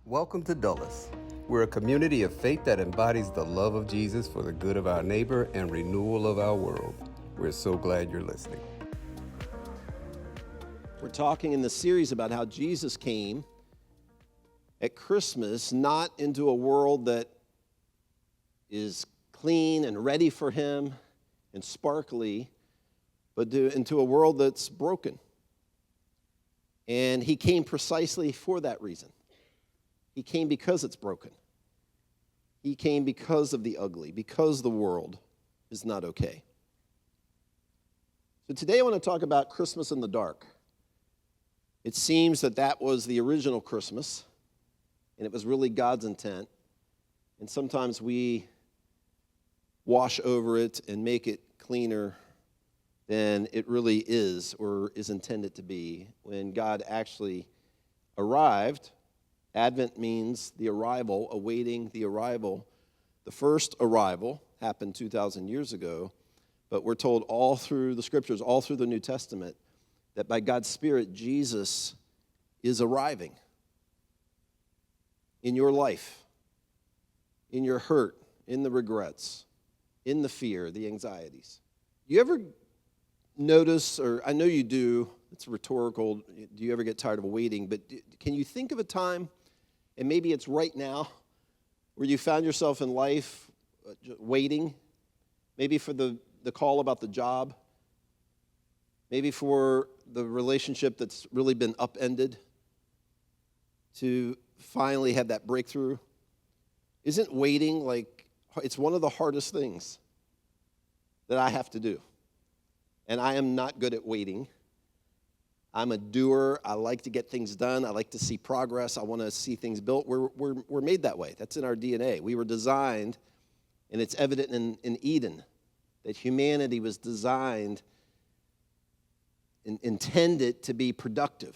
Welcome to Dulles. We're a community of faith that embodies the love of Jesus for the good of our neighbor and renewal of our world. We're so glad you're listening. We're talking in the series about how Jesus came at Christmas, not into a world that is clean and ready for him and sparkly, but into a world that's broken. And he came precisely for that reason. He came because it's broken. He came because of the ugly, because the world is not okay. So today I want to talk about Christmas in the dark. It seems that was the original Christmas, and it was really God's intent. And sometimes we wash over it and make it cleaner than it really is or is intended to be. When God actually arrived, Advent means the arrival, awaiting the arrival. The first arrival happened 2,000 years ago, but we're told all through the scriptures, all through the New Testament, that by God's Spirit, Jesus is arriving in your life, in your hurt, in the regrets, in the fear, the anxieties. You ever notice, or I know you do, it's rhetorical, do you ever get tired of waiting, but can you think of a time, and maybe it's right now, where you found yourself in life waiting, maybe for the call about the job, maybe for the relationship that's really been upended, to finally have that breakthrough? Isn't waiting it's one of the hardest things that I have to do? And I am not good at waiting. I'm a doer. I like to get things done. I like to see progress. I want to see things built. We're made that way. That's in our DNA. We were designed, and it's evident in Eden, that humanity was designed and intended to be productive.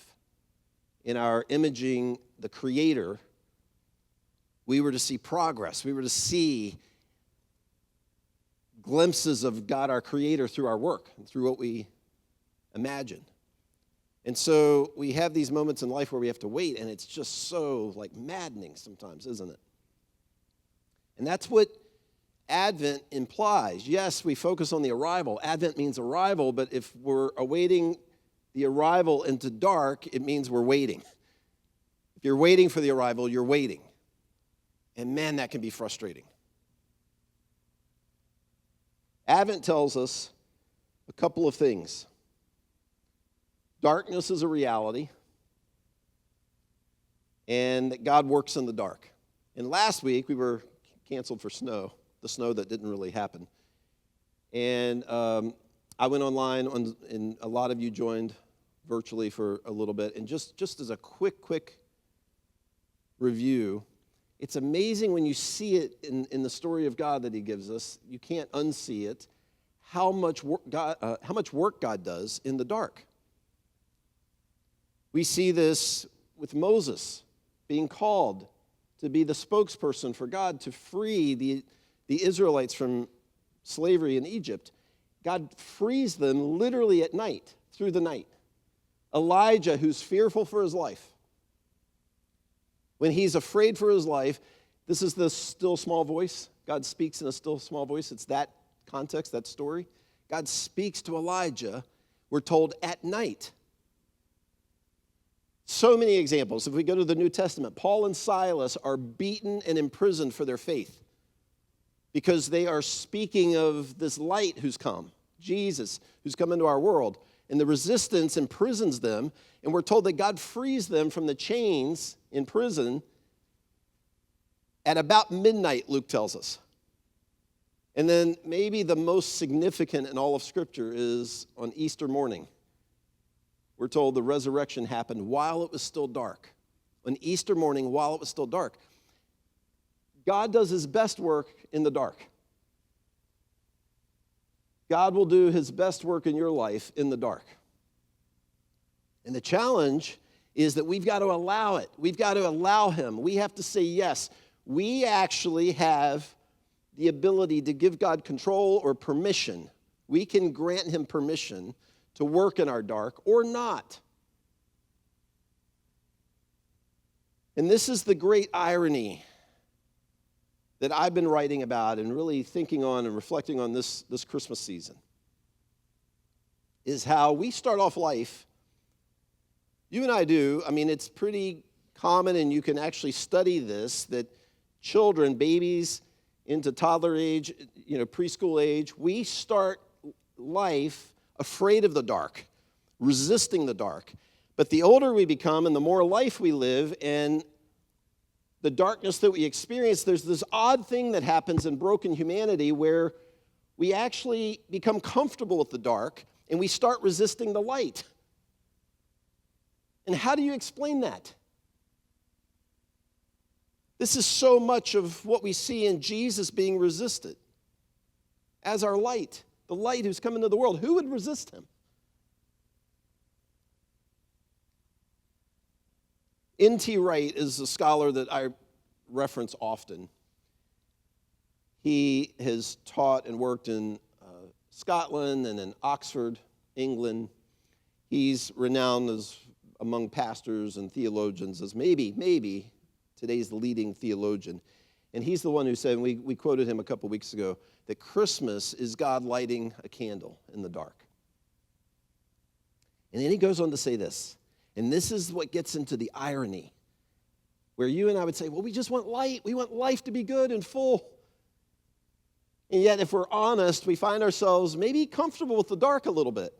In our imaging the Creator, we were to see progress. We were to see glimpses of God, our Creator, through our work and through what we imagine. And so we have these moments in life where we have to wait, and it's just so maddening sometimes, isn't it? And that's what Advent implies. Yes, we focus on the arrival. Advent means arrival, but if we're awaiting the arrival into dark, it means we're waiting. If you're waiting for the arrival, you're waiting. And man, that can be frustrating. Advent tells us a couple of things. Darkness is a reality, and that God works in the dark. And last week, we were canceled for snow, the snow that didn't really happen. And I went online, and a lot of you joined virtually for a little bit. And just as a quick review, it's amazing when you see it in the story of God that he gives us. You can't unsee it, how much work God does in the dark. We see this with Moses being called to be the spokesperson for God to free the Israelites from slavery in Egypt. God frees them literally at night, through the night. Elijah, who's fearful for his life, when he's afraid for his life, this is the still small voice. God speaks in a still small voice. It's that context, that story. God speaks to Elijah, we're told, at night. So many examples. If we go to the New Testament, Paul and Silas are beaten and imprisoned for their faith because they are speaking of this light who's come, Jesus, who's come into our world. And the resistance imprisons them, and we're told that God frees them from the chains in prison at about midnight, Luke tells us. And then maybe the most significant in all of Scripture is on Easter morning. We're told the resurrection happened while it was still dark. On Easter morning, while it was still dark. God does his best work in the dark. God will do his best work in your life in the dark. And the challenge is that we've got to allow it. We've got to allow him. We have to say yes. We actually have the ability to give God control or permission. We can grant him permission to work in our dark or not. And this is the great irony that I've been writing about and really thinking on and reflecting on this Christmas season, is how we start off life. You and I do. I mean, it's pretty common, and you can actually study this, that children, babies into toddler age, preschool age, we start life afraid of the dark, resisting the dark. But the older we become and the more life we live and the darkness that we experience, there's this odd thing that happens in broken humanity where we actually become comfortable with the dark and we start resisting the light. And how do you explain that? This is so much of what we see in Jesus being resisted as our light, the light who's come into the world. Who would resist him? N.T. Wright is a scholar that I reference often. He has taught and worked in Scotland and in Oxford, England. He's renowned as among pastors and theologians as maybe today's leading theologian. And he's the one who said, and we quoted him a couple weeks ago, that Christmas is God lighting a candle in the dark. And then he goes on to say this, and this is what gets into the irony, where you and I would say, well, we just want light. We want life to be good and full. And yet, if we're honest, we find ourselves maybe comfortable with the dark a little bit.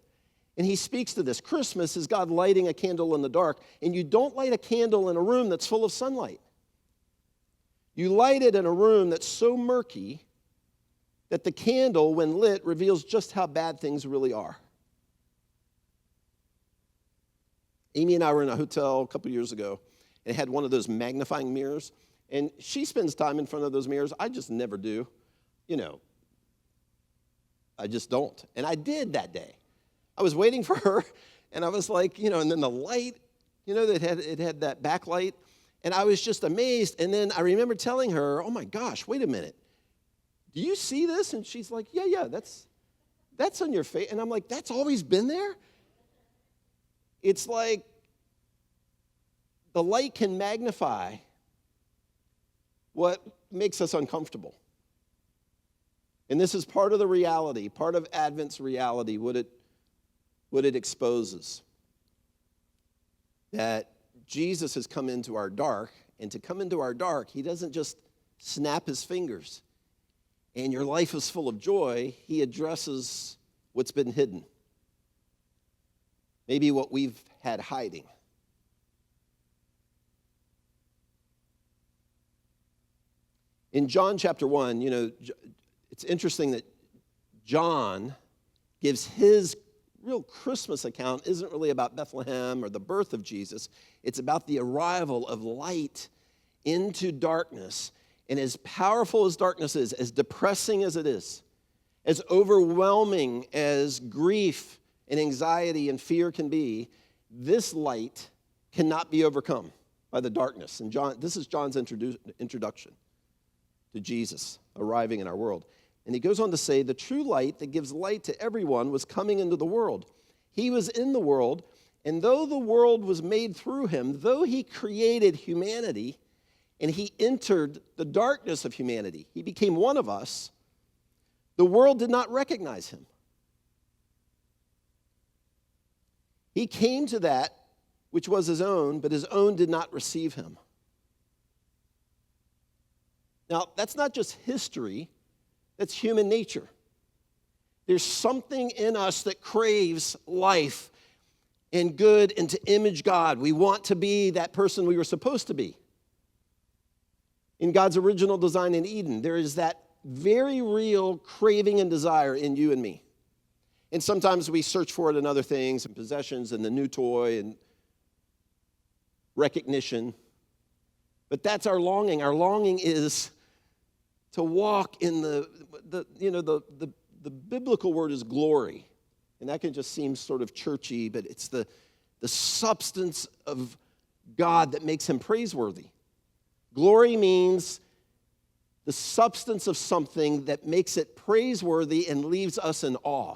And he speaks to this. Christmas is God lighting a candle in the dark. And you don't light a candle in a room that's full of sunlight. You light it in a room that's so murky that the candle, when lit, reveals just how bad things really are. Amy and I were in a hotel a couple years ago and had one of those magnifying mirrors. And she spends time in front of those mirrors. I just never do. I just don't. And I did that day. I was waiting for her, and I was like, and then the light, it had that backlight. And I was just amazed. And then I remember telling her, oh my gosh, wait a minute. Do you see this? And she's like, yeah, that's on your face. And I'm like, that's always been there? It's like the light can magnify what makes us uncomfortable. And this is part of the reality, part of Advent's reality, what it exposes. That Jesus has come into our dark, and to come into our dark, he doesn't just snap his fingers and your life is full of joy. He addresses what's been hidden. Maybe what we've had hiding. In John chapter 1, it's interesting that John gives his real Christmas account isn't really about Bethlehem or the birth of Jesus. It's about the arrival of light into darkness. And as powerful as darkness is, as depressing as it is, as overwhelming as grief and anxiety and fear can be, this light cannot be overcome by the darkness. And this is John's introduction to Jesus arriving in our world. And he goes on to say, the true light that gives light to everyone was coming into the world. He was in the world, and though the world was made through him, though he created humanity, and he entered the darkness of humanity, he became one of us, the world did not recognize him. He came to that which was his own, but his own did not receive him. Now, that's not just history. That's human nature. There's something in us that craves life and good and to image God. We want to be that person we were supposed to be. In God's original design in Eden, there is that very real craving and desire in you and me. And sometimes we search for it in other things and possessions and the new toy and recognition. But that's our longing. Our longing is to walk in the biblical word is glory. And that can just seem sort of churchy, but it's the substance of God that makes him praiseworthy. Glory means the substance of something that makes it praiseworthy and leaves us in awe.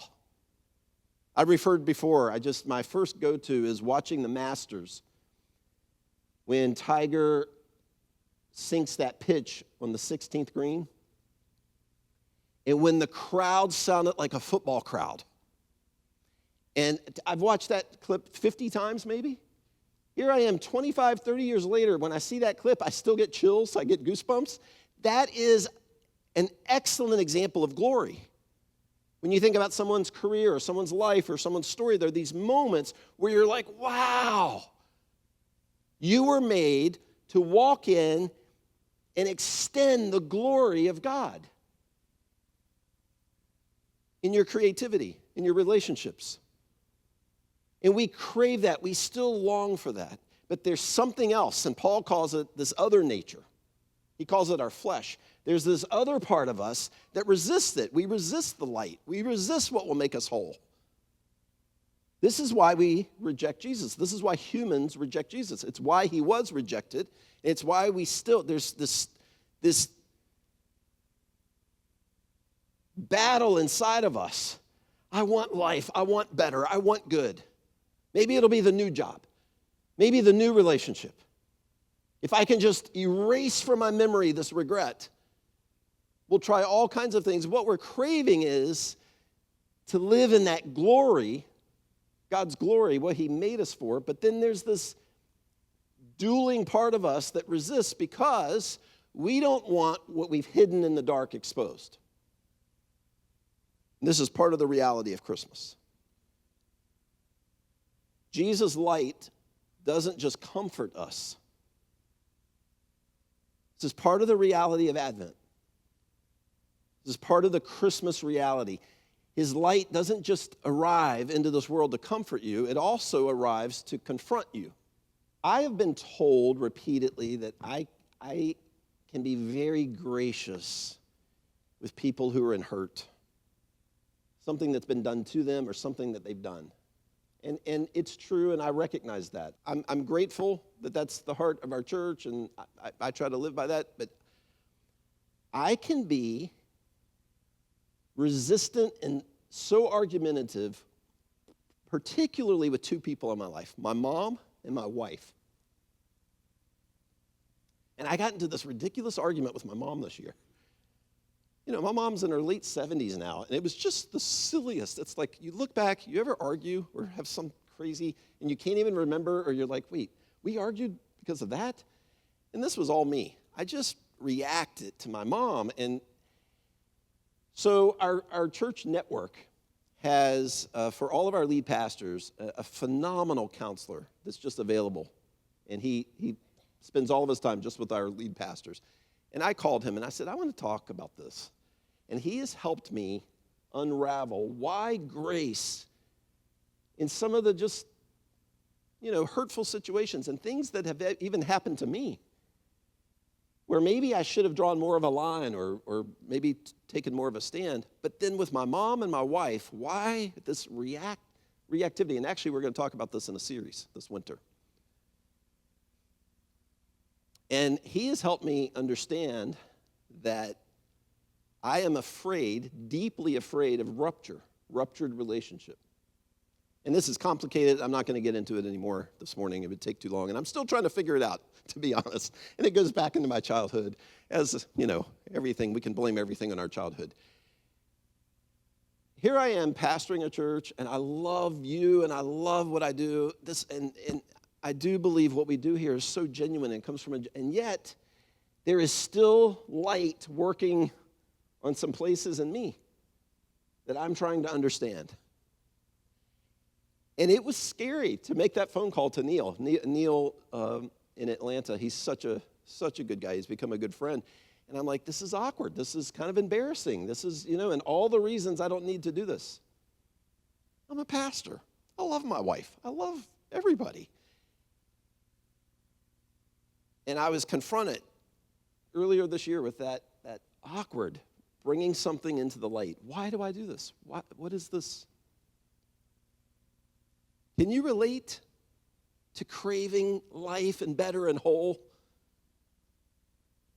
I referred before, my first go-to is watching the Masters. when Tiger sinks that pitch on the 16th green, and when the crowd sounded like a football crowd. And I've watched that clip 50 times maybe. Here I am 25, 30 years later. When I see that clip, I still get chills. I get goosebumps. That is an excellent example of glory. When you think about someone's career or someone's life or someone's story, there are these moments where you're like, wow, you were made to walk in and extend the glory of God in your creativity, in your relationships. And we crave that. We still long for that. But there's something else, and Paul calls it this other nature. He calls it our flesh. There's this other part of us that resists it. We resist the light. We resist what will make us whole. This is why we reject Jesus. This is why humans reject Jesus. It's why he was rejected. It's why we still, there's this battle inside of us. I want life. I want better. I want good. Maybe it'll be the new job. Maybe the new relationship. If I can just erase from my memory this regret, we'll try all kinds of things. What we're craving is to live in that glory, God's glory, what he made us for. But then there's this dueling part of us that resists because we don't want what we've hidden in the dark exposed. And this is part of the reality of Christmas. Jesus' light doesn't just comfort us. This is part of the reality of Advent. This is part of the Christmas reality. His light doesn't just arrive into this world to comfort you, it also arrives to confront you. I have been told repeatedly that I can be very gracious with people who are in hurt. Something that's been done to them or something that they've done. And it's true, and I recognize that. I'm grateful that that's the heart of our church, and I try to live by that. But I can be resistant and so argumentative, particularly with two people in my life, my mom and my wife. And I got into this ridiculous argument with my mom this year. You know, my mom's in her late 70s now, and it was just the silliest. It's like you look back, you ever argue or have some crazy, and you can't even remember, or you're like, wait, we argued because of that? And this was all me. I just reacted to my mom. And so our church network has, for all of our lead pastors, a phenomenal counselor that's just available. And he spends all of his time just with our lead pastors. And I called him, and I said, I want to talk about this. And he has helped me unravel why grace in some of the just, hurtful situations and things that have even happened to me, where maybe I should have drawn more of a line or maybe taken more of a stand. But then with my mom and my wife, why this reactivity? And actually, we're going to talk about this in a series this winter. And he has helped me understand that I am afraid, deeply afraid of ruptured relationship. And this is complicated. I'm not going to get into it anymore this morning. It would take too long. And I'm still trying to figure it out, to be honest. And it goes back into my childhood. As, everything, we can blame everything on our childhood. Here I am pastoring a church, and I love you, and I love what I do. And I do believe what we do here is so genuine and comes from and yet there is still light working on some places in me that I'm trying to understand. And it was scary to make that phone call to Neil. Neil in Atlanta, he's such a good guy. He's become a good friend. And I'm like, this is awkward. This is kind of embarrassing. This is, and all the reasons I don't need to do this. I'm a pastor. I love my wife. I love everybody. And I was confronted earlier this year with that awkward, bringing something into the light. Why do I do this? What is this? Can you relate to craving life and better and whole,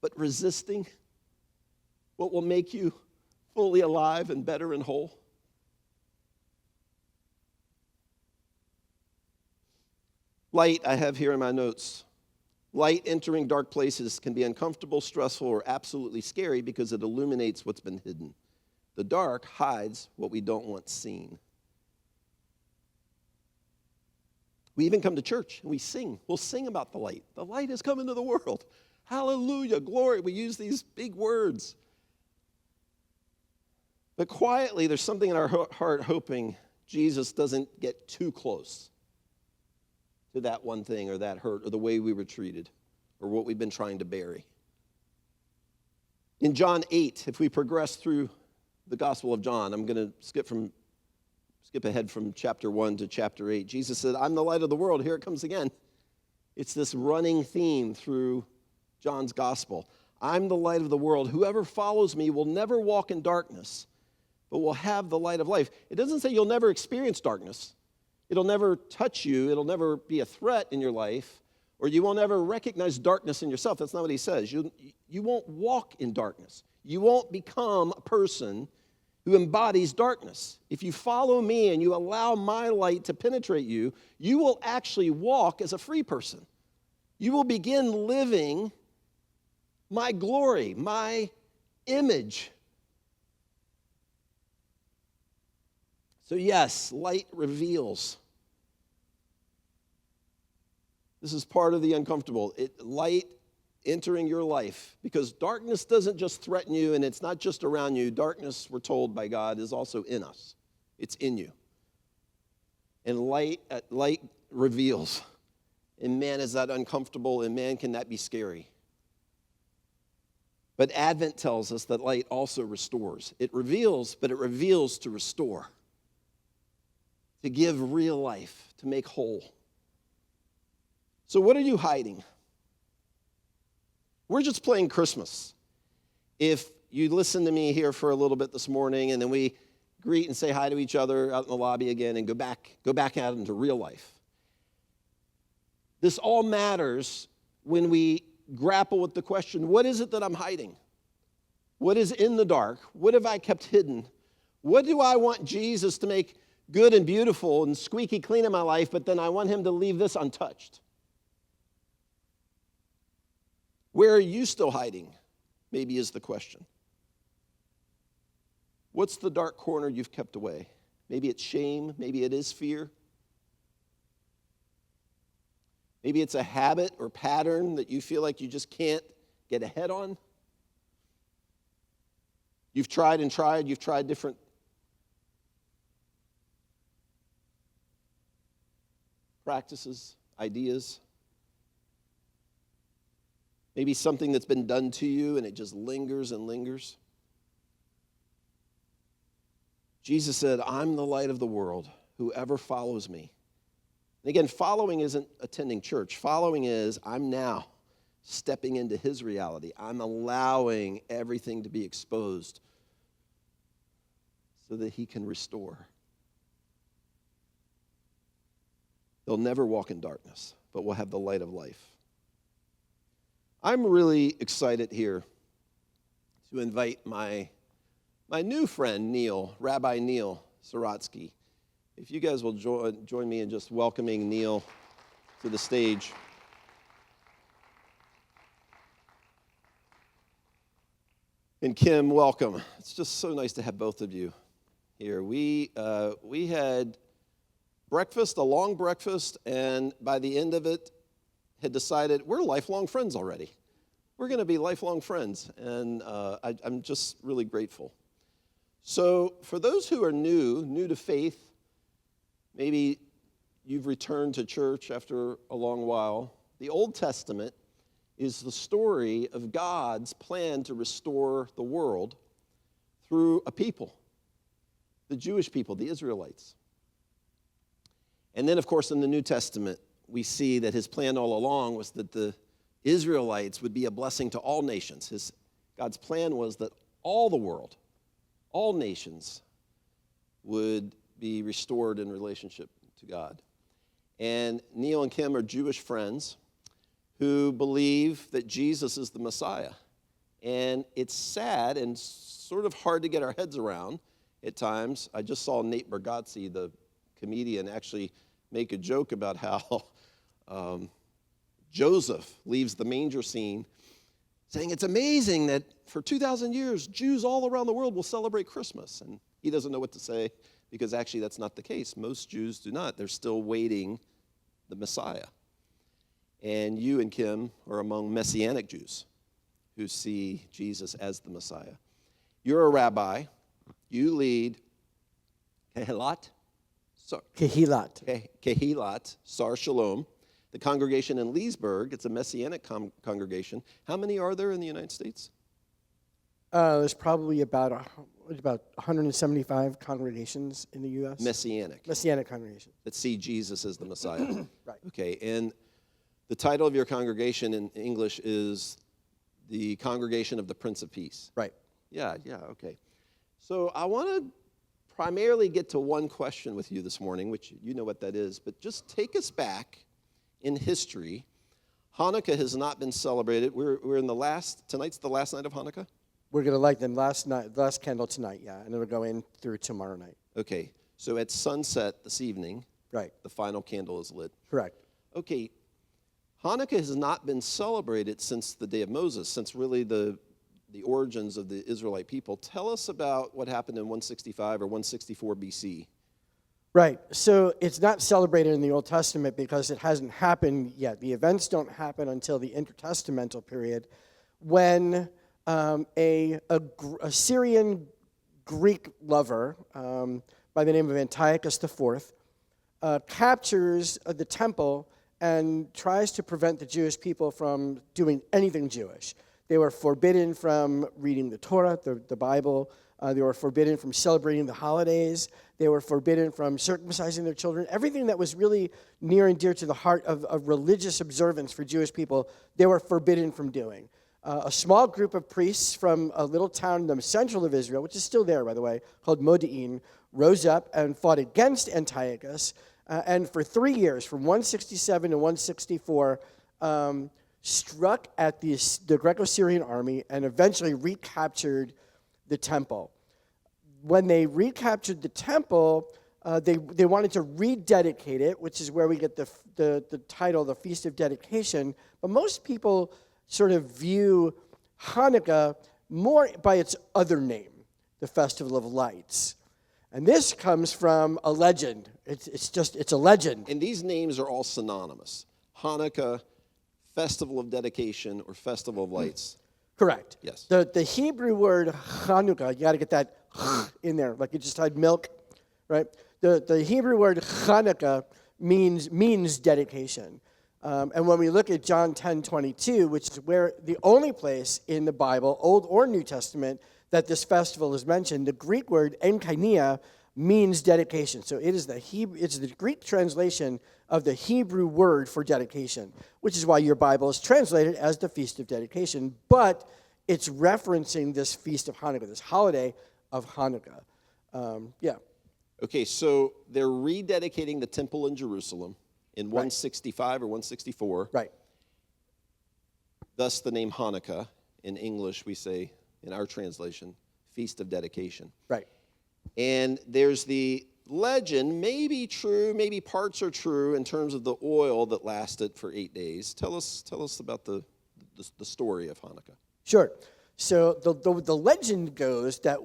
but resisting what will make you fully alive and better and whole? Light, I have here in my notes, Light entering dark places can be uncomfortable, stressful, or absolutely scary because it illuminates what's been hidden. The dark hides what we don't want seen. We even come to church and we sing. We'll sing about the light. The light has come into the world. Hallelujah, glory. We use these big words. But quietly, there's something in our heart hoping Jesus doesn't get too close to that one thing or that hurt or the way we were treated or what we've been trying to bury. In John 8, if we progress through the Gospel of John, I'm going to skip ahead from chapter 1 to chapter 8. Jesus said, I'm the light of the world. Here it comes again. It's this running theme through John's Gospel. I'm the light of the world. Whoever follows me will never walk in darkness, but will have the light of life. It doesn't say you'll never experience darkness. It'll never touch you. It'll never be a threat in your life, or you won't ever recognize darkness in yourself. That's not what he says. You won't walk in darkness. You won't become a person who embodies darkness. If you follow me and you allow my light to penetrate you, you will actually walk as a free person. You will begin living my glory, my image. So yes, light reveals. This is part of the uncomfortable. Light entering your life, because darkness doesn't just threaten you and it's not just around you. Darkness, we're told by God, is also in us. It's in you. And light reveals. And man, is that uncomfortable, and man, can that be scary. But Advent tells us that light also restores. It reveals, but it reveals to restore, to give real life, to make whole. So what are you hiding? We're just playing Christmas. If you listen to me here for a little bit this morning, and then we greet and say hi to each other out in the lobby again and go back out into real life. This all matters when we grapple with the question, what is it that I'm hiding? What is in the dark? What have I kept hidden? What do I want Jesus to make good and beautiful and squeaky clean in my life, but then I want him to leave this untouched? Where are you still hiding? Maybe is the question. What's the dark corner you've kept away? Maybe it's shame. Maybe it is fear. Maybe it's a habit or pattern that you feel like you just can't get ahead on. You've tried and tried. You've tried different practices, ideas. Maybe something that's been done to you and it just lingers and lingers. Jesus said, I'm the light of the world. Whoever follows me. And again, following isn't attending church. Following is I'm now stepping into his reality. I'm allowing everything to be exposed so that he can restore. They'll never walk in darkness, but will have the light of life. I'm really excited here to invite my new friend, Neil, Rabbi Neil Saratsky. If you guys will join me in just welcoming Neil to the stage. And Kim, welcome. It's just so nice to have both of you here. We had breakfast, a long breakfast, and by the end of it, had decided we're lifelong friends already. We're going to be lifelong friends, and I'm just really grateful. So for those who are new to faith, maybe you've returned to church after a long while, the Old Testament is the story of God's plan to restore the world through a people, the Jewish people, the Israelites. And then, of course, in the New Testament, we see that his plan all along was that the Israelites would be a blessing to all nations. God's plan was that all the world, all nations, would be restored in relationship to God. And Neil and Kim are Jewish friends who believe that Jesus is the Messiah. And it's sad and sort of hard to get our heads around at times. I just saw Nate Bargatze, the comedian, actually make a joke about how Joseph leaves the manger scene saying it's amazing that for 2,000 years, Jews all around the world will celebrate Christmas. And he doesn't know what to say because actually that's not the case. Most Jews do not. They're still waiting the Messiah. And you and Kim are among Messianic Jews who see Jesus as the Messiah. You're a rabbi. You lead Kehilat Sar Shalom, the congregation in Leesburg. It's a Messianic congregation. How many are there in the United States? There's probably about 175 congregations in the U.S. Messianic congregations. that see Jesus as the Messiah. Right. Okay, and the title of your congregation in English is the Congregation of the Prince of Peace. Right. Yeah, okay. So I want to primarily get to one question with you this morning, which you know what that is, but just take us back in history. Hanukkah has not been celebrated. We're in tonight's the last night of Hanukkah? We're going to light the last candle tonight, yeah, and it'll go in through tomorrow night. Okay, so at sunset this evening, right, the final candle is lit. Correct. Okay, Hanukkah has not been celebrated since the day of Moses, since really the origins of the Israelite people. Tell us about what happened in 165 or 164 BC. Right. So it's not celebrated in the Old Testament because it hasn't happened yet. The events don't happen until the intertestamental period when a Syrian Greek lover by the name of Antiochus IV captures the temple and tries to prevent the Jewish people from doing anything Jewish. They were forbidden from reading the Torah, the Bible. They were forbidden from celebrating the holidays. They were forbidden from circumcising their children. Everything that was really near and dear to the heart of religious observance for Jewish people, they were forbidden from doing. A small group of priests from a little town in the central of Israel, which is still there, by the way, called Modi'in, rose up and fought against Antiochus. And for 3 years, from 167 to 164, struck at the Greco-Syrian army and eventually recaptured the temple. When they recaptured the temple, they wanted to rededicate it, which is where we get the title, the Feast of Dedication. But most people sort of view Hanukkah more by its other name, the Festival of Lights. And this comes from a legend. It's a legend. And these names are all synonymous. Hanukkah, Festival of Dedication, or Festival of Lights. Correct. Yes. The Hebrew word Hanukkah, you got to get that in there, like you just had milk, right? The Hebrew word Hanukkah means dedication. And when we look at John 10:22, which is where the only place in the Bible, Old or New Testament, that this festival is mentioned, the Greek word enkainia means dedication. So it's the Greek translation of the Hebrew word for dedication, which is why your Bible is translated as the Feast of Dedication, but it's referencing this Feast of Hanukkah, this holiday of Hanukkah. Okay, so they're rededicating the temple in Jerusalem in 165 or 164. Right. Thus the name Hanukkah. In English, we say, in our translation, Feast of Dedication. Right. And there's the legend, maybe true, maybe parts are true, in terms of the oil that lasted for 8 days. Tell us about the story of Hanukkah. Sure. So the legend goes that,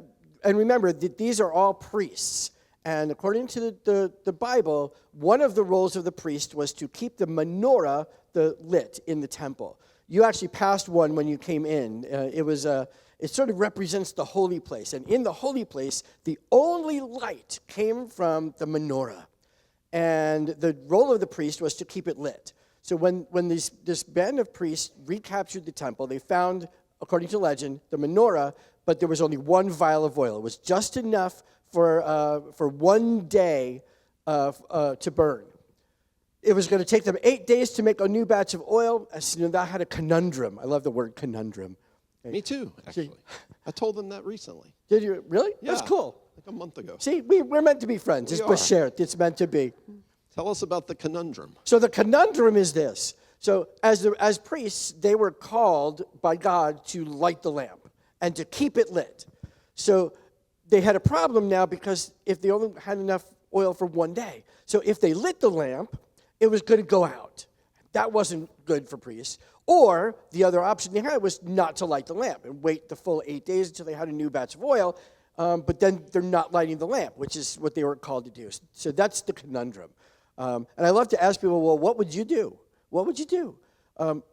and remember that these are all priests, and according to the Bible, one of the roles of the priest was to keep the menorah lit in the temple. You actually passed one when you came in. It sort of represents the holy place. And in the holy place, the only light came from the menorah. And the role of the priest was to keep it lit. So when this band of priests recaptured the temple, they found, according to legend, the menorah, but there was only one vial of oil. It was just enough for 1 day to burn. It was going to take them 8 days to make a new batch of oil. So that had a conundrum. I love the word conundrum. Me too, actually. I told them that recently. Did you? Really? Yeah, That's cool. like a month ago. See, we're meant to be friends. It's Bashert. It's meant to be. Tell us about the conundrum. So the conundrum is this. So as priests, they were called by God to light the lamp and to keep it lit. So they had a problem now because if they only had enough oil for 1 day. So if they lit the lamp, it was going to go out. That wasn't good for priests. Or the other option they had was not to light the lamp and wait the full 8 days until they had a new batch of oil, but then they're not lighting the lamp, which is what they were called to do. So that's the conundrum. And I love to ask people, well, what would you do? What would you do?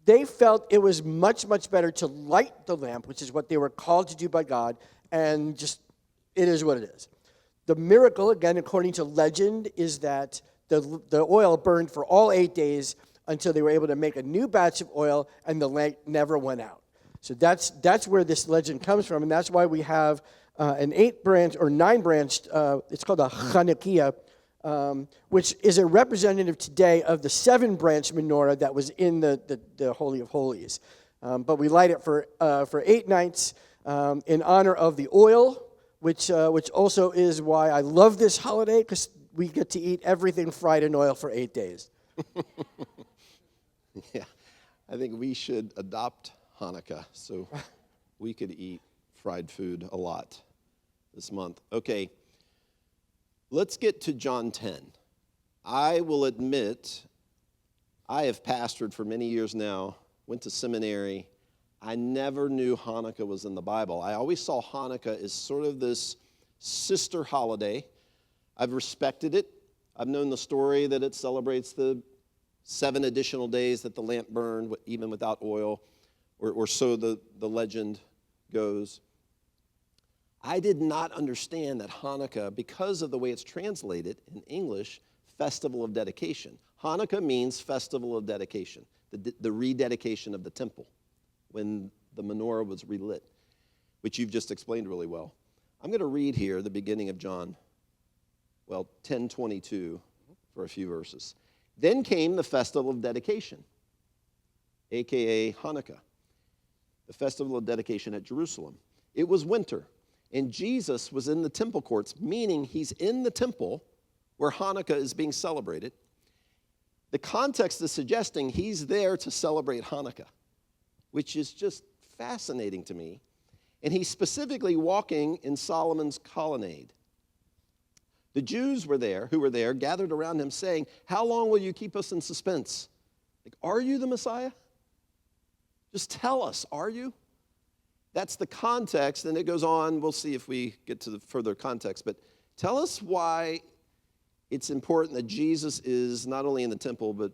They felt it was much, much better to light the lamp, which is what they were called to do by God, and just, it is what it is. The miracle, again, according to legend, is that the oil burned for all 8 days until they were able to make a new batch of oil, and the lamp never went out. So that's where this legend comes from, and that's why we have an 8-branch or 9-branched, it's called a Chanukiah, which is a representative today of the 7-branch menorah that was in the Holy of Holies. But we light it for 8 nights in honor of the oil, which also is why I love this holiday, because we get to eat everything fried in oil for 8 days. Yeah, I think we should adopt Hanukkah so we could eat fried food a lot this month. Okay, let's get to John 10. I will admit, I have pastored for many years now, went to seminary. I never knew Hanukkah was in the Bible. I always saw Hanukkah as sort of this sister holiday. I've respected it. I've known the story that it celebrates the 7 additional days that the lamp burned, even without oil, or so the legend goes. I did not understand that Hanukkah, because of the way it's translated in English, festival of dedication. Hanukkah means festival of dedication, the rededication of the temple, when the menorah was relit, which you've just explained really well. I'm going to read here the beginning of John, 10:22 for a few verses. Then came the festival of dedication, a.k.a. Hanukkah, the festival of dedication at Jerusalem. It was winter, and Jesus was in the temple courts, meaning he's in the temple where Hanukkah is being celebrated. The context is suggesting he's there to celebrate Hanukkah, which is just fascinating to me. And he's specifically walking in Solomon's colonnade. The Jews who were there, gathered around him saying, "How long will you keep us in suspense? Like, are you the Messiah? Just tell us, are you?" That's the context, and it goes on. We'll see if we get to the further context. But tell us why it's important that Jesus is not only in the temple, but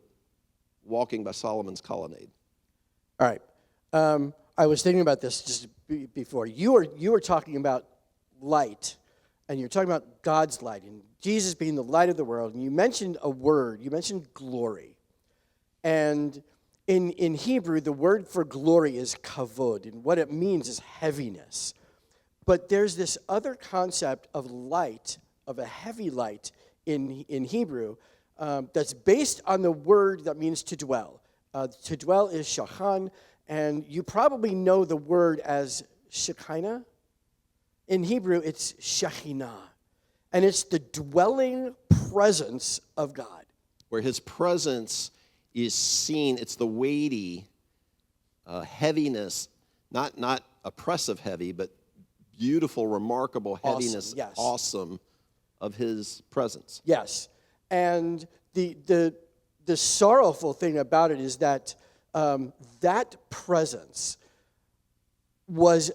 walking by Solomon's colonnade. All right. I was thinking about this just before. You were talking about light, and you're talking about God's light, and Jesus being the light of the world, and you mentioned a word. You mentioned glory. And in Hebrew, the word for glory is kavod, and what it means is heaviness. But there's this other concept of light, of a heavy light in Hebrew, that's based on the word that means to dwell. To dwell is shachan, and you probably know the word as Shekinah. In Hebrew, it's Shekhinah, and it's the dwelling presence of God. Where his presence is seen, it's the weighty heaviness, not oppressive heavy, but beautiful, remarkable heaviness, awesome of his presence. Yes, and the sorrowful thing about it is that that presence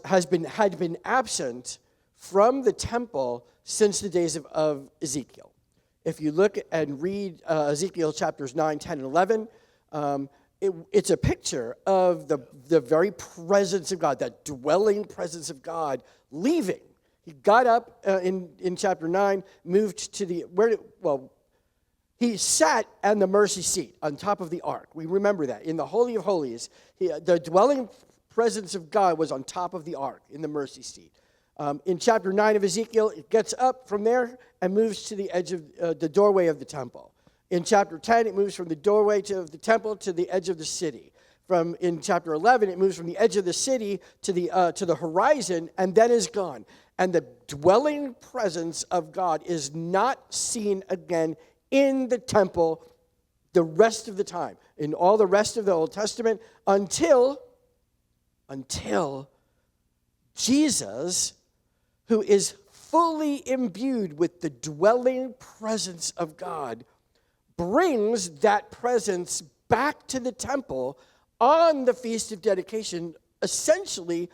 had been absent from the temple since the days of Ezekiel. If you look and read Ezekiel chapters 9, 10, and 11, it's a picture of the very presence of God, that dwelling presence of God leaving. He got up in chapter 9, moved to he sat on the mercy seat on top of the ark. We remember that. In the Holy of Holies, the dwelling presence of God was on top of the ark in the mercy seat. In chapter 9 of Ezekiel, it gets up from there and moves to the edge of the doorway of the temple. In chapter 10, it moves from the doorway of the temple to the edge of the city. In chapter 11, it moves from the edge of the city to the horizon and then is gone. And the dwelling presence of God is not seen again in the temple the rest of the time, in all the rest of the Old Testament, until Jesus, who is fully imbued with the dwelling presence of God, brings that presence back to the temple on the Feast of Dedication, essentially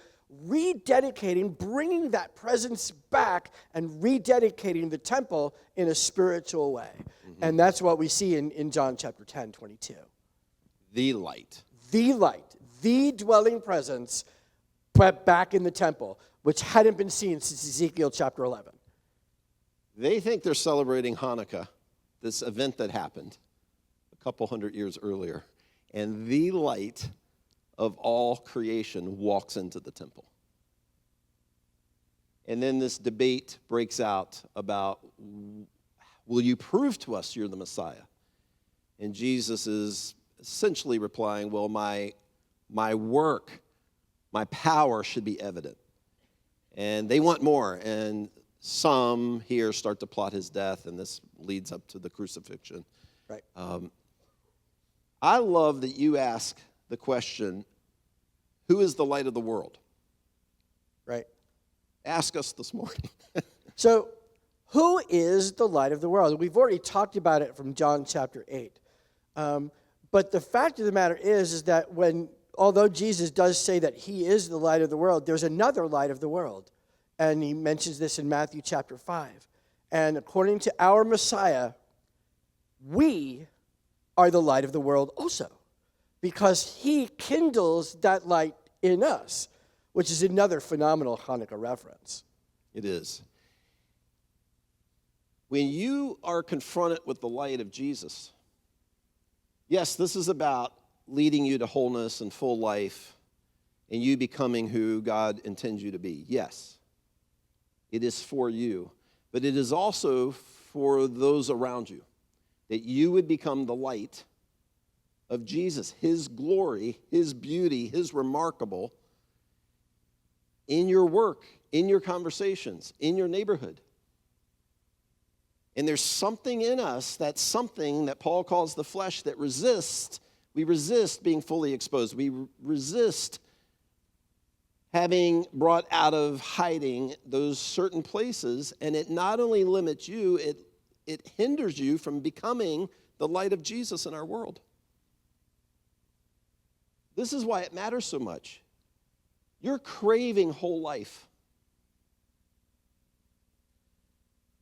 rededicating, bringing that presence back and rededicating the temple in a spiritual way. Mm-hmm. And that's what we see in John chapter 10, 22. The light. The light, the dwelling presence, but back in the temple, which hadn't been seen since Ezekiel chapter 11. They think they're celebrating Hanukkah, this event that happened a couple hundred years earlier, and the light of all creation walks into the temple. And then this debate breaks out about, will you prove to us you're the Messiah? And Jesus is essentially replying, well, my work, my power should be evident. And they want more, and some here start to plot his death, and this leads up to the crucifixion. Right. I love that you ask the question, who is the light of the world? Right. Ask us this morning. So, who is the light of the world? We've already talked about it from John chapter 8. But the fact of the matter is that although Jesus does say that he is the light of the world, there's another light of the world. And he mentions this in Matthew chapter 5. And according to our Messiah, we are the light of the world also, because he kindles that light in us, which is another phenomenal Hanukkah reference. It is. When you are confronted with the light of Jesus, yes, this is about leading you to wholeness and full life and you becoming who God intends you to be. Yes, it is for you, but it is also for those around you, that you would become the light of Jesus, his glory, his beauty, his remarkable in your work, in your conversations, in your neighborhood. And there's something in us, that's something that Paul calls the flesh, that resists. We resist being fully exposed. We resist having brought out of hiding those certain places. And it not only limits you, it hinders you from becoming the light of Jesus in our world. This is why it matters so much. You're craving whole life.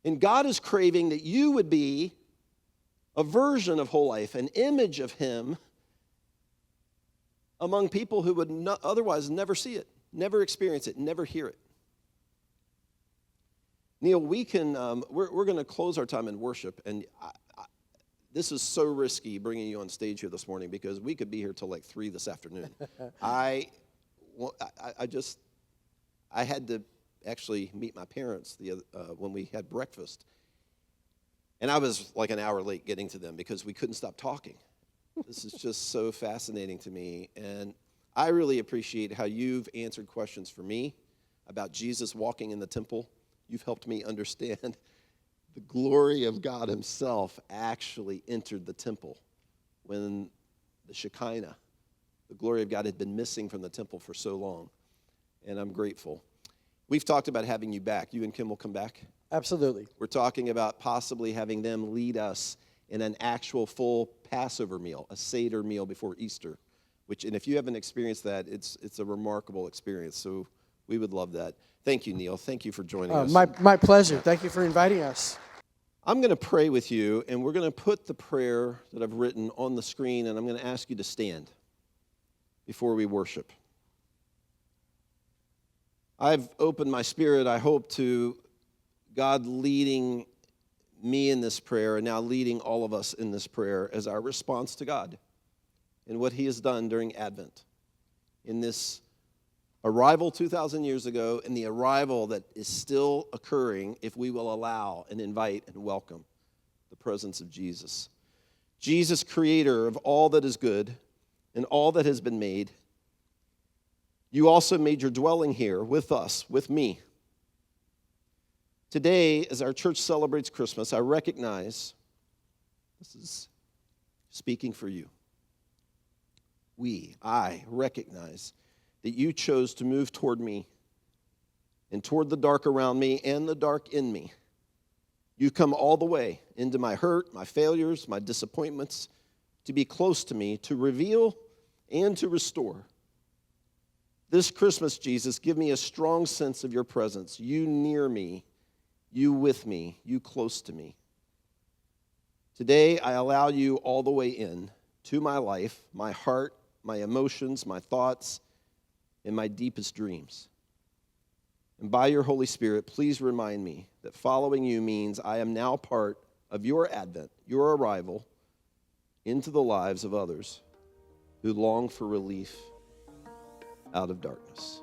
And God is craving that you would be a version of whole life, an image of him among people who would otherwise never see it, never experience it, never hear it. Neil, we're going to close our time in worship, and this is so risky bringing you on stage here this morning because we could be here till like 3 this afternoon. I had to actually meet my parents when we had breakfast. And I was like an hour late getting to them because we couldn't stop talking. This is just so fascinating to me. And I really appreciate how you've answered questions for me about Jesus walking in the temple. You've helped me understand the glory of God himself actually entered the temple when the Shekinah, the glory of God, had been missing from the temple for so long. And I'm grateful. We've talked about having you back. You and Kim will come back? Absolutely. We're talking about possibly having them lead us in an actual full Passover meal, a Seder meal before Easter, and if you haven't experienced that, it's a remarkable experience. So we would love that. Thank you, Neil. Thank you for joining us. My pleasure. Thank you for inviting us. I'm going to pray with you, and we're going to put the prayer that I've written on the screen, and I'm going to ask you to stand before we worship. I've opened my spirit, I hope, to God leading me in this prayer and now leading all of us in this prayer as our response to God and what he has done during Advent in this arrival 2,000 years ago and the arrival that is still occurring if we will allow and invite and welcome the presence of Jesus. Jesus, creator of all that is good and all that has been made, you also made your dwelling here with us, with me. Today, as our church celebrates Christmas, I recognize, this is speaking for you. I recognize that you chose to move toward me and toward the dark around me and the dark in me. You come all the way into my hurt, my failures, my disappointments, to be close to me, to reveal and to restore. This Christmas, Jesus, give me a strong sense of your presence. You near me, you with me, you close to me. Today, I allow you all the way in to my life, my heart, my emotions, my thoughts, and my deepest dreams. And by your Holy Spirit, please remind me that following you means I am now part of your advent, your arrival into the lives of others who long for relief out of darkness.